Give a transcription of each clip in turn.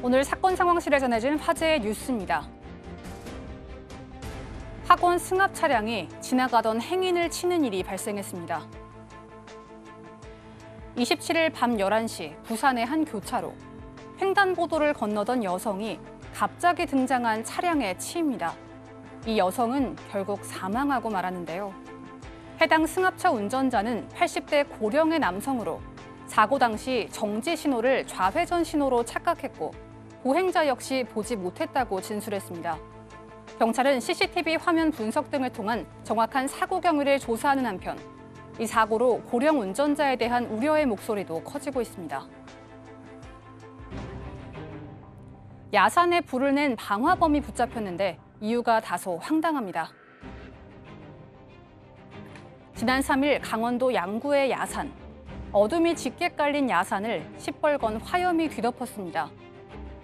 오늘 사건 상황실에 전해진 화제의 뉴스입니다. 학원 승합 차량이 지나가던 행인을 치는 일이 발생했습니다. 27일 밤 11시 부산의 한 교차로. 횡단보도를 건너던 여성이 갑자기 등장한 차량에 치입니다. 이 여성은 결국 사망하고 말았는데요. 해당 승합차 운전자는 80대 고령의 남성으로 사고 당시 정지 신호를 좌회전 신호로 착각했고 보행자 역시 보지 못했다고 진술했습니다. 경찰은 CCTV 화면 분석 등을 통한 정확한 사고 경위를 조사하는 한편 이 사고로 고령 운전자에 대한 우려의 목소리도 커지고 있습니다. 야산에 불을 낸 방화범이 붙잡혔는데 이유가 다소 황당합니다. 지난 3일 강원도 양구의 야산. 어둠이 짙게 깔린 야산을 시뻘건 화염이 뒤덮었습니다.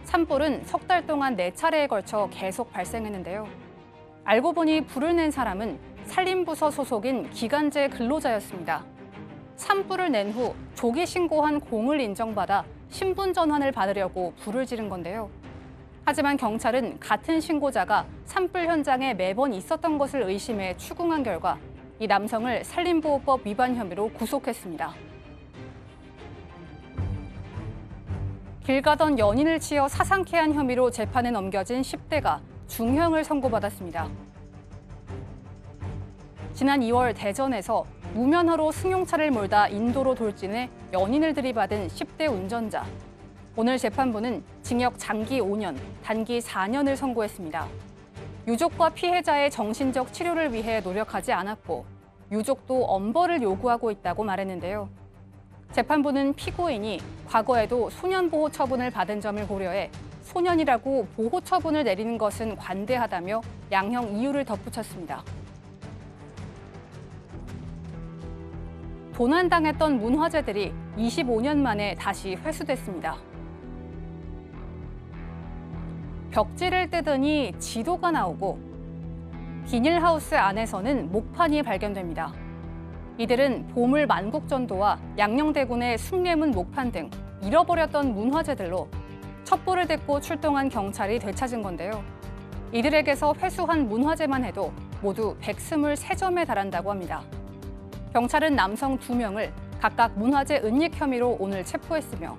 산불은 석 달 동안 4차례에 걸쳐 계속 발생했는데요. 알고 보니 불을 낸 사람은 산림부서 소속인 기간제 근로자였습니다. 산불을 낸 후 조기 신고한 공을 인정받아 신분 전환을 받으려고 불을 지른 건데요. 하지만 경찰은 같은 신고자가 산불 현장에 매번 있었던 것을 의심해 추궁한 결과 이 남성을 산림보호법 위반 혐의로 구속했습니다. 길 가던 연인을 치어 사상케 한 혐의로 재판에 넘겨진 10대가 중형을 선고받았습니다. 지난 2월 대전에서 무면허로 승용차를 몰다 인도로 돌진해 연인을 들이받은 10대 운전자. 오늘 재판부는 징역 장기 5년, 단기 4년을 선고했습니다. 유족과 피해자의 정신적 치료를 위해 노력하지 않았고 유족도 엄벌을 요구하고 있다고 말했는데요. 재판부는 피고인이 과거에도 소년보호 처분을 받은 점을 고려해 소년이라고 보호 처분을 내리는 것은 관대하다며 양형 이유를 덧붙였습니다. 도난당했던 문화재들이 25년 만에 다시 회수됐습니다. 벽지를 뜯으니 지도가 나오고 비닐하우스 안에서는 목판이 발견됩니다. 이들은 보물 만국전도와 양녕대군의 숭례문 목판 등 잃어버렸던 문화재들로 첩보를 듣고 출동한 경찰이 되찾은 건데요. 이들에게서 회수한 문화재만 해도 모두 123점에 달한다고 합니다. 경찰은 남성 2명을 각각 문화재 은닉 혐의로 오늘 체포했으며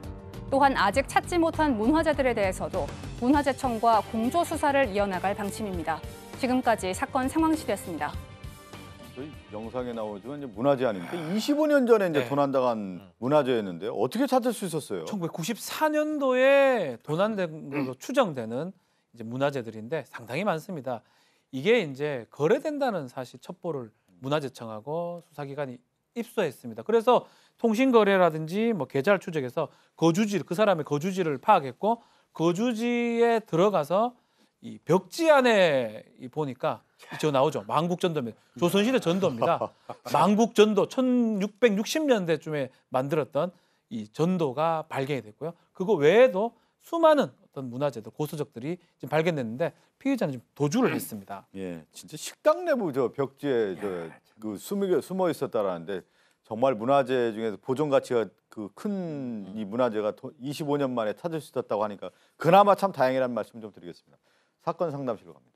또한 아직 찾지 못한 문화재들에 대해서도 문화재청과 공조수사를 이어나갈 방침입니다. 지금까지 사건 상황실이었습니다. 영상에 나오지만 이제 문화재 아닙니까? 25년 전에 이제 도난당한 문화재였는데요. 어떻게 찾을 수 있었어요? 1994년도에 도난된 걸로 추정되는 이제 문화재들인데 상당히 많습니다. 이게 이제 거래된다는 사실 첩보를 문화재청하고 수사기관이 입수했습니다. 그래서 통신거래라든지 뭐 계좌를 추적해서 거주지, 그 사람의 거주지를 파악했고 거주지에 들어가서 이 벽지 안에 보니까 저 나오죠. 만국전도입니다. 조선시대 전도입니다. 만국전도 1660년대쯤에 만들었던 이 전도가 발견이 됐고요. 그거 외에도 수많은 어떤 문화재들, 고수적들이 지금 발견됐는데 피해자는 지금 도주를 했습니다. 예, 진짜 식당 내부 저 벽지에 그 숨어 있었다라는데 정말 문화재 중에서 보존 가치가 그 큰 이 문화재가 25년 만에 찾을 수 있었다고 하니까 그나마 참 다행이라는 말씀 좀 드리겠습니다. 사건 상담실로 갑니다.